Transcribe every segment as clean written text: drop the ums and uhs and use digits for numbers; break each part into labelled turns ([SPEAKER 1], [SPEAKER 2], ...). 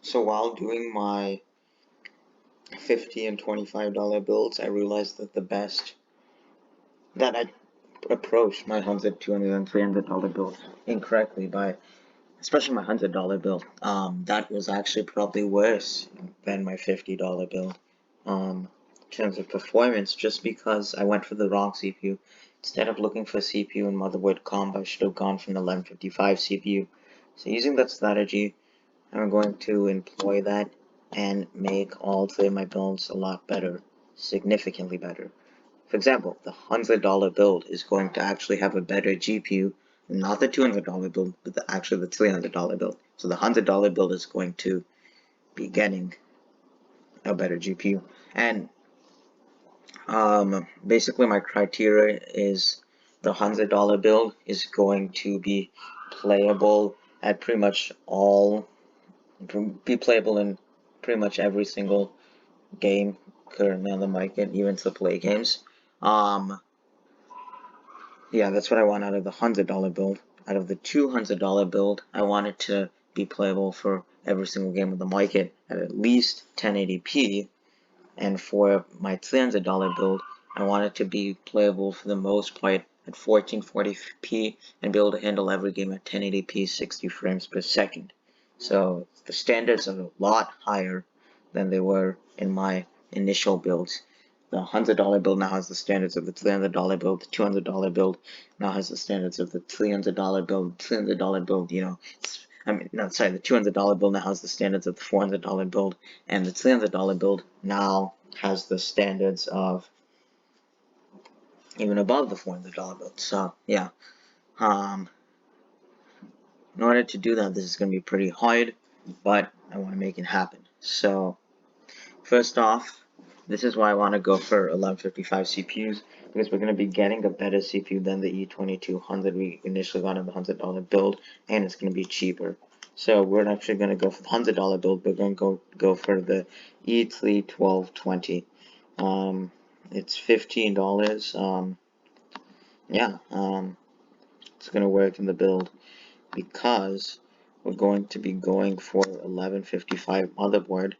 [SPEAKER 1] So while doing my $50 and $25 builds, I realized that I approached my $100, $200, and $300 build incorrectly by, especially my $100 build. That was actually probably worse than my $50 build. In terms of performance, just because I went for the wrong CPU. Instead of looking for CPU and motherboard combo, I should have gone from the 1155 CPU. So using that strategy, I'm going to employ that and make all three of my builds a lot better, significantly better. For example, the $100 build is going to actually have a better GPU, not the $200 build, but actually the $300 build. So the $100 build is going to be getting a better GPU. And basically my criteria is the $100 build is going to be playable at pretty much in pretty much every single game currently on the market, even AAA games. Yeah, that's what I want out of the $100 build. Out of the $200 build, I want it to be playable for every single game on the market at least 1080p. And for my $300 build, I want it to be playable for the most part at 1440p and be able to handle every game at 1080p 60 frames per second. So the standards are a lot higher than they were in my initial builds. The $100 build now has the standards of the $300 build. The $200 build now has the standards of the $300 build. $300 build, the $200 build now has the standards of the $400 build, and the $300 build now has the standards of even above the $400 build. So yeah, in order to do that, this is going to be pretty hard, but I want to make it happen. So first off, this is why I want to go for 1155 CPUs, because we're going to be getting a better CPU than the E2200 we initially got in the $100 build, and it's going to be cheaper. So we're actually going to go for the $100 build, but we're going to go for the E31220. It's $15. It's going to work in the build because we're going to be going for 1155 motherboard.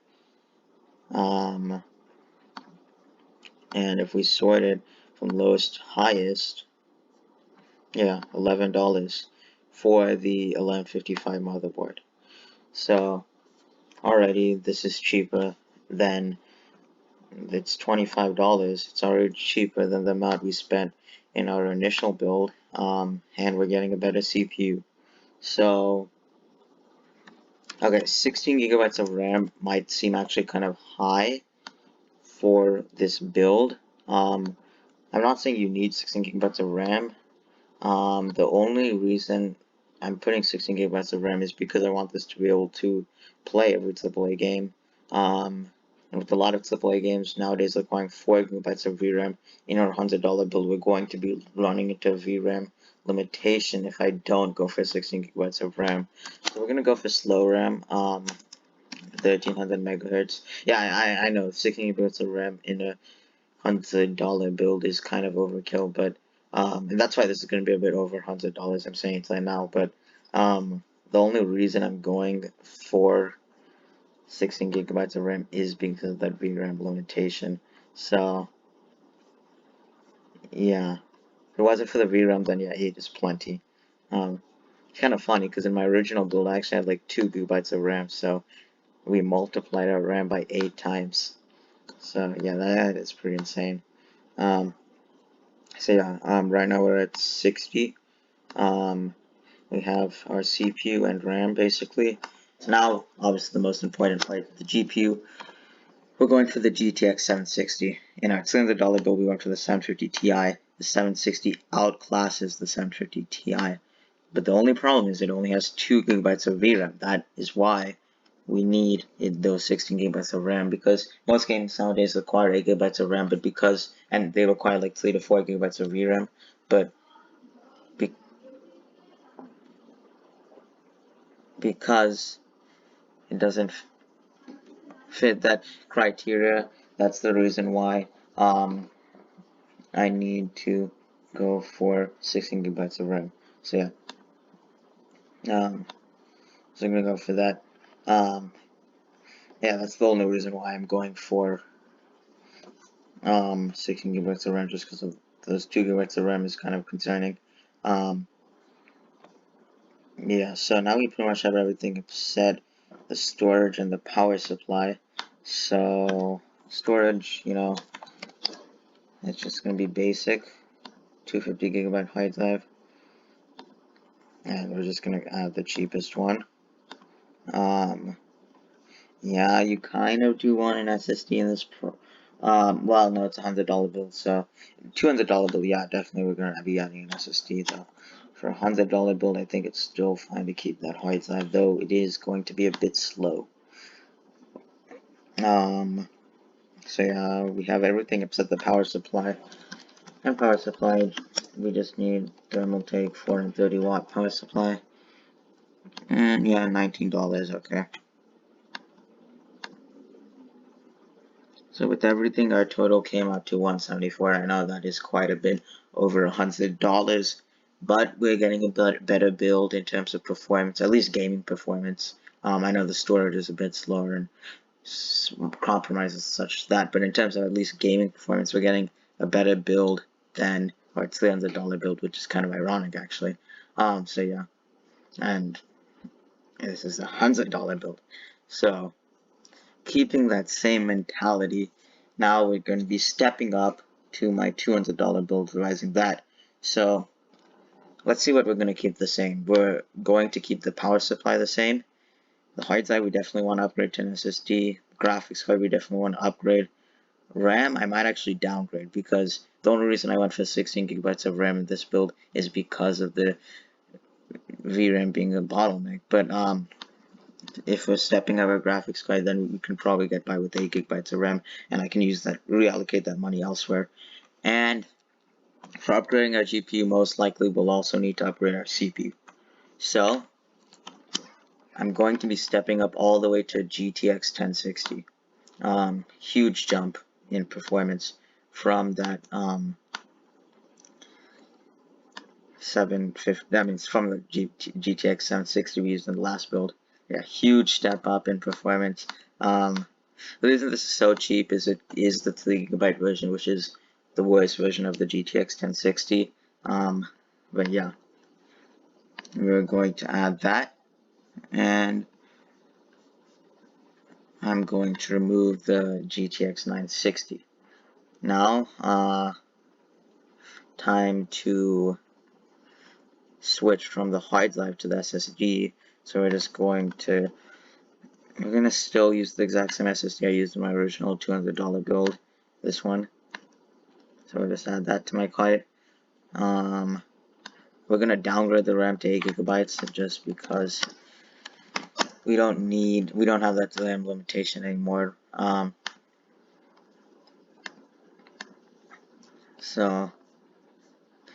[SPEAKER 1] And if we sort it from lowest to highest, yeah, $11 for the 1155 motherboard. So already this is cheaper than, it's $25. It's already cheaper than the amount we spent in our initial build, and we're getting a better CPU. So okay, 16 gigabytes of RAM might seem actually kind of high for this build. I'm not saying you need 16 gigabytes of RAM. The only reason I'm putting 16 gigabytes of RAM is because I want this to be able to play every AAA game. And with a lot of AAA games nowadays requiring 4 gigabytes of VRAM in our $100 build, we're going to be running into a VRAM limitation if I don't go for 16 gigabytes of RAM. So we're gonna go for slow RAM. 1300 megahertz. Yeah, I know 16 gigabytes of RAM in a $100 build is kind of overkill, but and that's why this is going to be a bit over $100. I'm saying it right now, but the only reason I'm going for 16 gigabytes of RAM is because of that VRAM limitation. So yeah, if it wasn't for the VRAM, then yeah, 8 is plenty. It's kind of funny because in my original build, I actually had like 2 gigabytes of RAM, so we multiplied our RAM by 8 times. So yeah, that is pretty insane. So yeah, right now we're at 60. We have our CPU and RAM basically. So now, obviously the most important part, the GPU. We're going for the GTX 760. In our $300 build, we went for the 750 Ti. The 760 outclasses the 750 Ti. But the only problem is it only has 2 gigabytes of VRAM. That is why we need those 16 gigabytes of RAM, because most games nowadays require 8 gigabytes of RAM, and they require like 3 to 4 gigabytes of VRAM, but because it doesn't fit that criteria, that's the reason why I need to go for 16 gigabytes of RAM. So yeah, so I'm gonna go for that. Yeah, that's the only reason why I'm going for 16 gigabytes of RAM, just because of those 2 gigabytes of RAM is kind of concerning. Um, yeah, so now we pretty much have everything set, the storage and the power supply. So storage, it's just gonna be basic, 250 gigabyte hard drive, and we're just gonna add the cheapest one. Um, Yeah, you kind of do want an SSD in this pro. Well, no, it's $100 bill, so $200 bill. Yeah, definitely we're gonna be adding an SSD though. For $100 bill, I think it's still fine to keep that hard drive, though it is going to be a bit slow. Um, so yeah, we have everything except the power supply. And power supply, we just need thermal take 430-watt power supply. And yeah, $19. Okay. So with everything, our total came out to 174. I know that is quite a bit over $100, but we're getting a better build in terms of performance, at least gaming performance. I know the storage is a bit slower and compromises such that, but in terms of at least gaming performance, we're getting a better build than our $300 build, which is kind of ironic actually. So yeah, and this is $100 build. So keeping that same mentality, now we're going to be stepping up to my $200 build, revising that. So let's see what we're going to keep the same. We're going to keep the power supply the same. The hard drive we definitely want to upgrade to an SSD. Graphics card we definitely want to upgrade. RAM I might actually downgrade, because the only reason I went for 16 gigabytes of RAM in this build is because of the VRAM being a bottleneck. But if we're stepping up our graphics card, then we can probably get by with 8 gigabytes of RAM, and I can use that, reallocate that money elsewhere. And for upgrading our GPU, most likely we'll also need to upgrade our CPU. So I'm going to be stepping up all the way to GTX 1060. Huge jump in performance from that 750. That means from the GTX 760 we used in the last build. Yeah, huge step up in performance. The reason this is so cheap is it is the 3 gigabyte version, which is the worst version of the GTX 1060. But yeah, we're going to add that, and I'm going to remove the GTX 960. Now, time to switch from the hard drive to the SSD. So we're gonna still use the exact same SSD I used in my original $200 build. This one. So we'll just add that to my card. We're gonna downgrade the RAM to 8 gigabytes just because we don't have that RAM limitation anymore.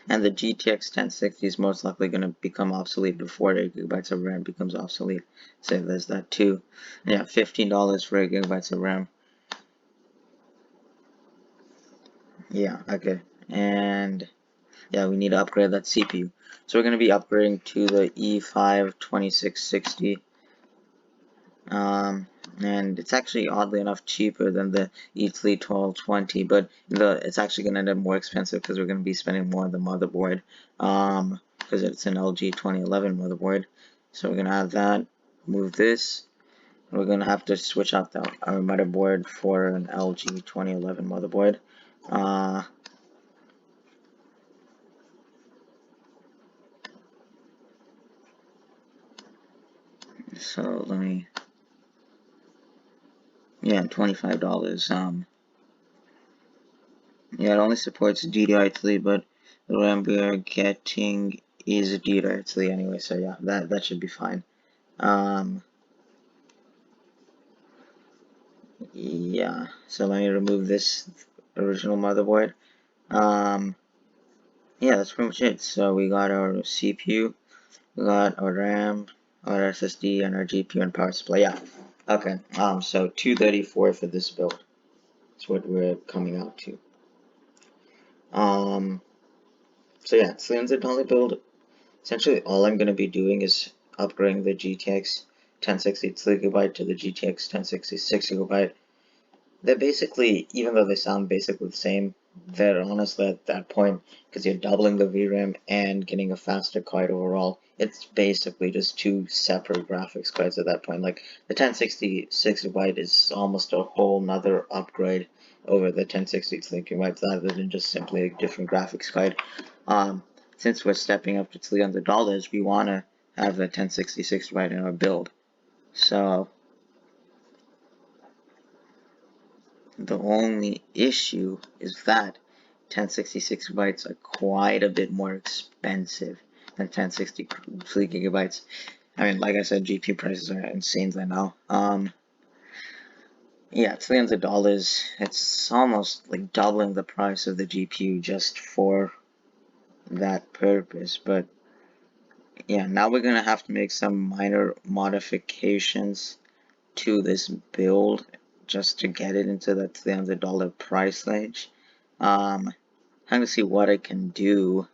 [SPEAKER 1] And the GTX 1060 is most likely gonna become obsolete before 8 gigabytes of RAM becomes obsolete. So there's that too. And yeah, $15 for 8 gigabytes of RAM. Yeah, okay. And yeah, we need to upgrade that CPU. So we're going to be upgrading to the E5 2660. And it's actually oddly enough cheaper than the E3 1220, but it's actually going to end up more expensive because we're going to be spending more on the motherboard, because it's an LG 2011 motherboard. So we're going to add that, move this, and we're going to have to switch out our motherboard for an LG 2011 motherboard. So let me, yeah, $25. Yeah, it only supports DDR3, but the RAM we are getting is DDR3 anyway, so yeah, that should be fine. Um, yeah, so let me remove this original motherboard. Yeah, that's pretty much it. So we got our CPU, we got our RAM, our SSD, and our GPU and power supply. Yeah, okay. So 234 for this build. That's what we're coming out to. So yeah, $300 build. Essentially, all I'm going to be doing is upgrading the GTX 1060 gigabyte to the GTX 1060 6 gigabyte. They're basically, even though they sound basically the same, they're honestly at that point, because you're doubling the VRAM and getting a faster card overall, it's basically just two separate graphics cards at that point. Like, the 1060 6 gigabyte is almost a whole nother upgrade over the 1060 gigabyte, rather than just simply a different graphics card. Since we're stepping up to $300, we want to have the 1060 gigabyte in our build. So, the only issue is that 1066 gigabytes are quite a bit more expensive than 1063 gigabytes. I mean, like I said, GPU prices are insane right now. Yeah, $300. It's almost like doubling the price of the GPU just for that purpose. But yeah, now we're gonna have to make some minor modifications to this build just to get it into that $300 price range. Trying to see what I can do,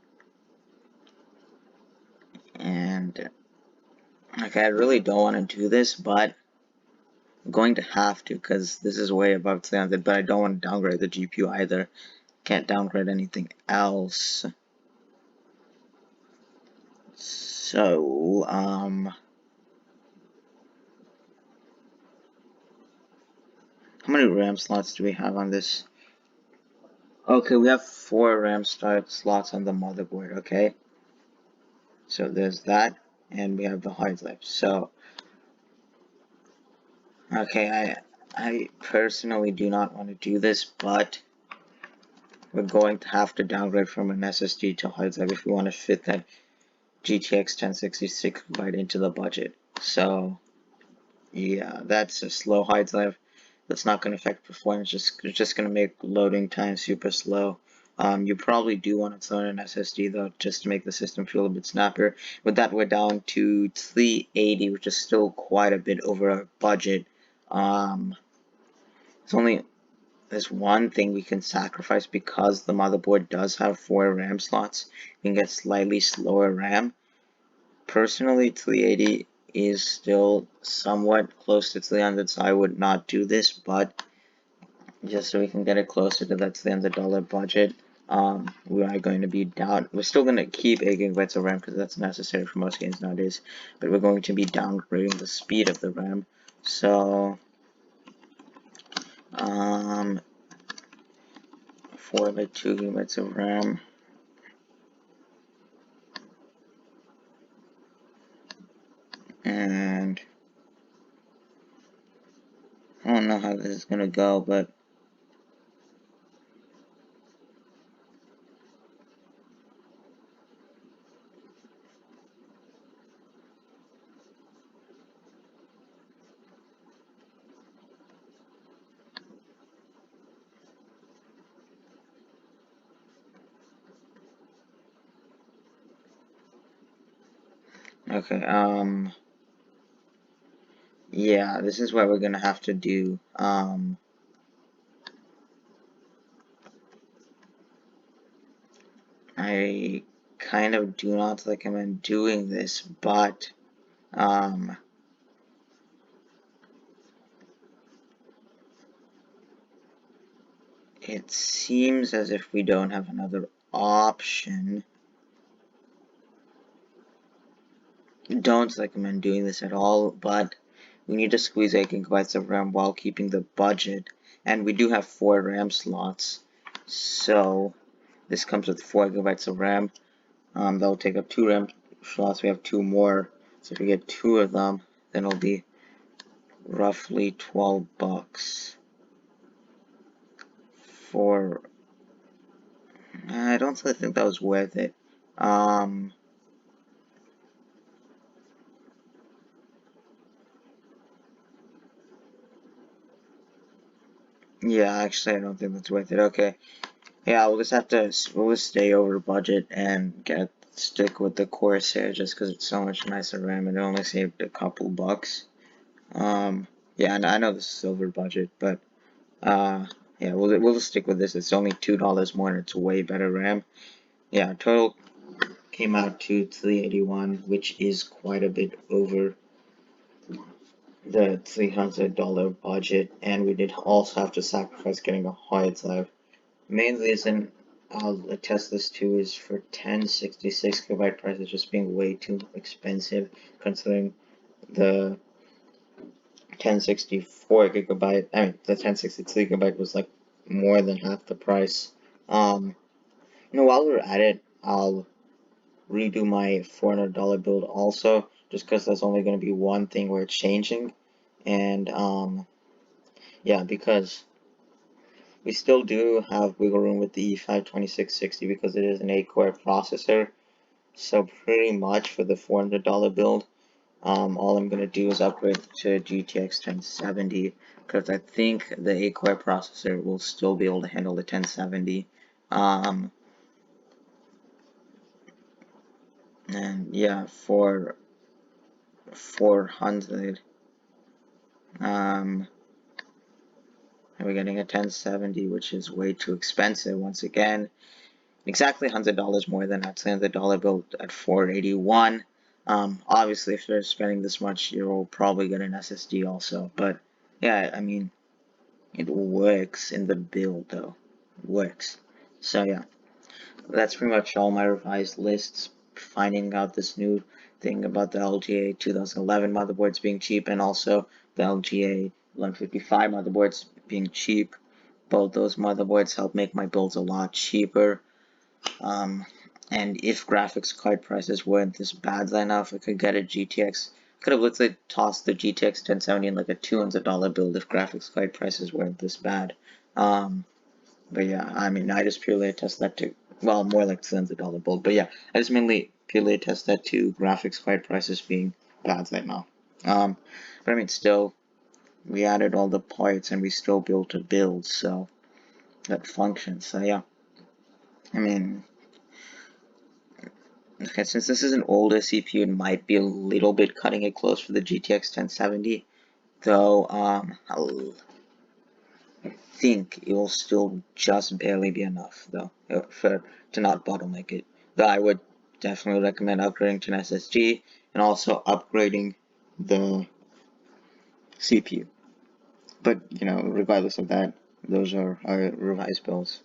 [SPEAKER 1] and okay, I really don't want to do this, but I'm going to have to because this is way above 300, but I don't want to downgrade the GPU either. Can't downgrade anything else. So, how many RAM slots do we have on this? Okay, we have 4 RAM slots on the motherboard, okay? So there's that, and we have the hard drive. So, okay, I personally do not want to do this, but we're going to have to downgrade from an SSD to hard drive if we want to fit that GTX 1066 right into the budget. So, yeah, that's a slow hard drive. That's not going to affect performance. It's just going to make loading time super slow. You probably do want to throw in an SSD though, just to make the system feel a bit snappier. With that, we're down to 380, which is still quite a bit over our budget. It's only there's one thing we can sacrifice because the motherboard does have 4 RAM slots. We can get slightly slower RAM. Personally, 380 is still somewhat close to 300, so I would not do this, but just so we can get it closer to that $300 budget, we are going to be down. We're still going to keep 8 gigabytes of RAM because that's necessary for most games nowadays, but we're going to be downgrading the speed of the RAM. So, 4 by 2 gigabytes of RAM. And I don't know how this is gonna go, but okay, yeah, this is what we're gonna have to do. I kind of do not recommend doing this, but, it seems as if we don't have another option. Don't recommend doing this at all, but we need to squeeze 8 gigabytes of RAM while keeping the budget, and we do have 4 RAM slots, so this comes with 4 gigabytes of RAM. That will take up 2 RAM slots. We have 2 more, so if we get 2 of them, then it'll be roughly $12 for. I don't really think that was worth it. Yeah, actually, I don't think that's worth it. Okay, yeah, we'll just stay over budget and stick with the Corsair just because it's so much nicer RAM and it only saved a couple bucks. Yeah, and I know this is over budget, but yeah, we'll just stick with this. It's only $2 more and it's way better RAM. Yeah, total came out to 381, which is quite a bit over the $300 budget, and we did also have to sacrifice getting a hard drive. Main reason I'll attest this to is for 1066 gigabyte prices just being way too expensive, considering the 1064 gigabyte, I mean the 1063 gigabyte was like more than half the price. While we're at it, I'll redo my $400 build also, just because that's only going to be one thing we're changing, and yeah, because we still do have wiggle room with the E5 2660 because it is an 8-core processor. So pretty much for the $400 build, all I'm going to do is upgrade to GTX 1070 because I think the 8-core processor will still be able to handle the 1070. And yeah, for 400, we're getting a 1070, which is way too expensive once again. Exactly $100 more than that $300 build at 481. Obviously, if you're spending this much, you'll probably get an SSD also. But yeah, I mean, it works in the build though. It works. So yeah, that's pretty much all my revised lists. Finding out this new thing about the LGA 2011 motherboards being cheap, and also the LGA 1155 motherboards being cheap. Both those motherboards help make my builds a lot cheaper. And if graphics card prices weren't this bad enough, I could get a GTX. Could have literally tossed the GTX 1070 in like a $200 build if graphics card prices weren't this bad. But yeah, I mean, I just purely attest that to, well, more like $200 build. But yeah, I just mainly purely attest that to graphics card prices being bad right now. But I mean, still, we added all the parts and we still built a build, so that functions. So yeah, I mean, okay, since this is an older CPU, it might be a little bit cutting it close for the GTX 1070, though I think it will still just barely be enough, though, to not bottleneck it. Though I would definitely recommend upgrading to an SSD and also upgrading the CPU. But, regardless of that, those are our revised builds.